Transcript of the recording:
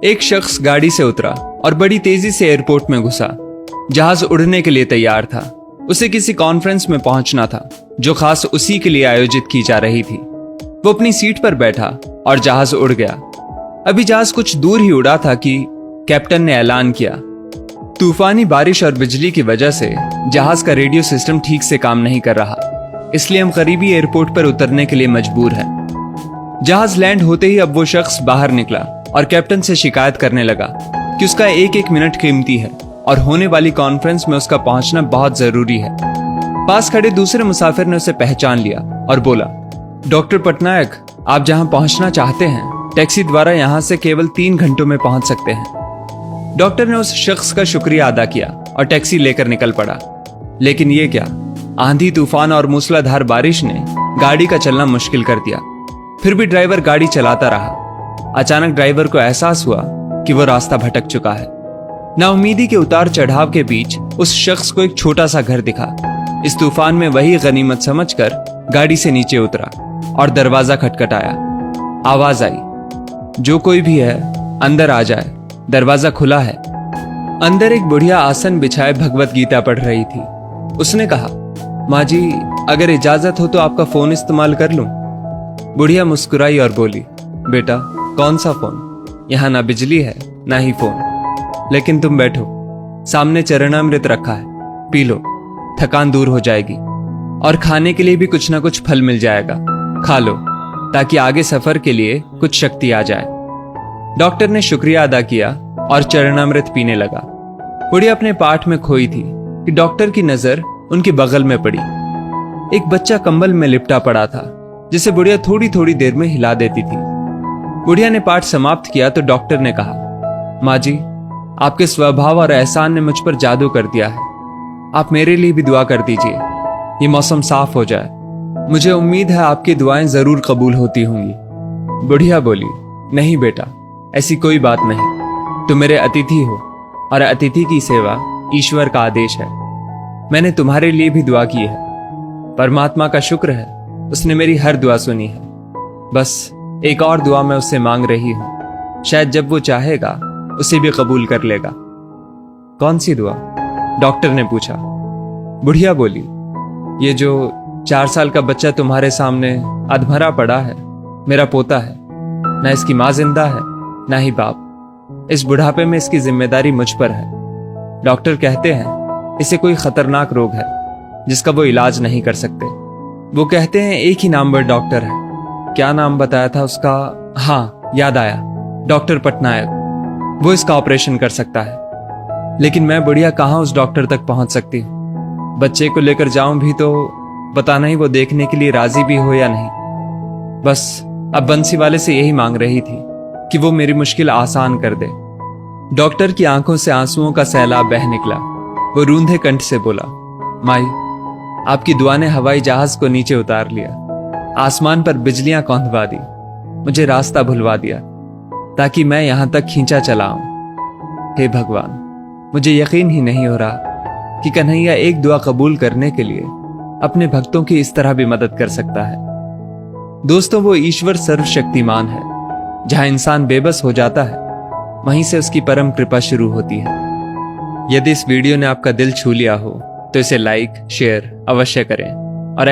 एक शख्स गाड़ी से उतरा और बड़ी तेजी से एयरपोर्ट में घुसा। जहाज उड़ने के लिए तैयार था। उसे किसी कॉन्फ्रेंस में पहुंचना था जो खास उसी के लिए आयोजित की जा रही थी। वो अपनी सीट पर बैठा और जहाज उड़ गया। अभी जहाज कुछ दूर ही उड़ा था कि कैप्टन ने ऐलान किया, तूफानी बारिश और बिजली की वजह से जहाज का रेडियो सिस्टम ठीक से काम नहीं कर रहा, इसलिए हम करीबी एयरपोर्ट पर उतरने के लिए मजबूर हैं। जहाज लैंड होते ही अब वो शख्स बाहर निकला और कैप्टन से शिकायत करने लगा कि उसका एक एक मिनट कीमती है और होने वाली कॉन्फ्रेंस में उसका पहुंचना बहुत जरूरी है। पास खड़े दूसरे मुसाफिर ने उसे पहचान लिया और बोला, डॉक्टर पटनायक, आप जहां पहुंचना चाहते हैं टैक्सी द्वारा यहां से केवल 3 घंटों में पहुंच सकते हैं। डॉक्टर ने उस शख्स का शुक्रिया अदा किया और टैक्सी लेकर निकल पड़ा। लेकिन ये क्या, आंधी तूफान और मूसलाधार बारिश ने गाड़ी का चलना मुश्किल कर दिया। फिर भी ड्राइवर गाड़ी चलाता रहा। अचानक ड्राइवर को एहसास हुआ कि वो रास्ता भटक चुका है। नाउमीदी के उतार चढ़ाव के बीच उस शख्स को एक छोटा सा घर दिखा। इस तूफान में वही गनीमत समझकर गाड़ी से नीचे उतरा और दरवाजा खटखटाया। आवाज आई, जो कोई भी है अंदर आ जाए, दरवाजा खुला है। अंदर एक बुढ़िया आसन बिछाए भगवत गीता पढ़ रही थी। उसने कहा, माँ जी, अगर इजाजत हो तो आपका फोन इस्तेमाल कर लूं। बुढ़िया मुस्कुराई और बोली, बेटा, कौन सा फोन? यहाँ ना बिजली है ना ही फोन। लेकिन तुम बैठो, सामने चरणामृत रखा है, पी लो, थकान दूर हो जाएगी। और खाने के लिए भी कुछ ना कुछ फल मिल जाएगा, खा लो ताकि आगे सफर के लिए कुछ शक्ति आ जाए। डॉक्टर ने शुक्रिया अदा किया और चरणामृत पीने लगा। बुढ़िया अपने पाठ में खोई थी कि डॉक्टर की नजर उनके बगल में पड़ी। एक बच्चा कंबल में लिपटा पड़ा था जिसे बुढ़िया थोड़ी थोड़ी देर में हिला देती थी। बुढ़िया ने पाठ समाप्त किया तो डॉक्टर ने कहा, माँ जी, आपके स्वभाव और एहसान ने मुझ पर जादू कर दिया है। आप मेरे लिए भी दुआ कर दीजिए, ये मौसम साफ हो जाए। मुझे उम्मीद है आपकी दुआएं जरूर कबूल होती होंगी। बुढ़िया बोली, नहीं बेटा, ऐसी कोई बात नहीं। तुम मेरे अतिथि हो और अतिथि की सेवा ईश्वर का आदेश है। मैंने तुम्हारे लिए भी दुआ की है। परमात्मा का शुक्र है, उसने मेरी हर दुआ सुनी है। बस एक और दुआ मैं उससे मांग रही हूं, शायद जब वो चाहेगा उसे भी कबूल कर लेगा। कौन सी दुआ? डॉक्टर ने पूछा। बुढ़िया बोली, ये जो 4 साल का बच्चा तुम्हारे सामने अधमरा पड़ा है, मेरा पोता है। ना इसकी माँ जिंदा है ना ही बाप। इस बुढ़ापे में इसकी जिम्मेदारी मुझ पर है। डॉक्टर कहते हैं इसे कोई खतरनाक रोग है जिसका वो इलाज नहीं कर सकते। वो कहते हैं एक ही नाम पर डॉक्टर है। क्या नाम बताया था उसका? हाँ, याद आया, डॉक्टर पटनायक। वो इसका ऑपरेशन कर सकता है। लेकिन मैं बुढ़िया कहाँ उस डॉक्टर तक पहुंच सकती हूँ? बच्चे को लेकर जाऊं भी तो पता नहीं वो देखने के लिए राजी भी हो या नहीं। बस अब बंसी वाले से यही मांग रही थी कि वो मेरी मुश्किल आसान कर दे। डॉक्टर की आंखों से आंसुओं का सैलाब बह निकला। वो रूंधे कंठ से बोला, माई, आपकी दुआ ने हवाई जहाज को नीचे उतार लिया, आसमान पर बिजलियां कौंधवा दी, मुझे रास्ता भुलवा दिया ताकि मैं यहां तक खींचा चला आऊं। हे भगवान, मुझे यकीन ही नहीं हो रहा कि कन्हैया एक दुआ कबूल करने के लिए अपने भक्तों की इस तरह भी मदद कर सकता है। दोस्तों, वो ईश्वर सर्वशक्तिमान है। जहां इंसान बेबस हो जाता है वहीं से उसकी परम कृपा शुरू होती है। यदि इस वीडियो ने आपका दिल छू लिया हो तो इसे लाइक शेयर अवश्य करें और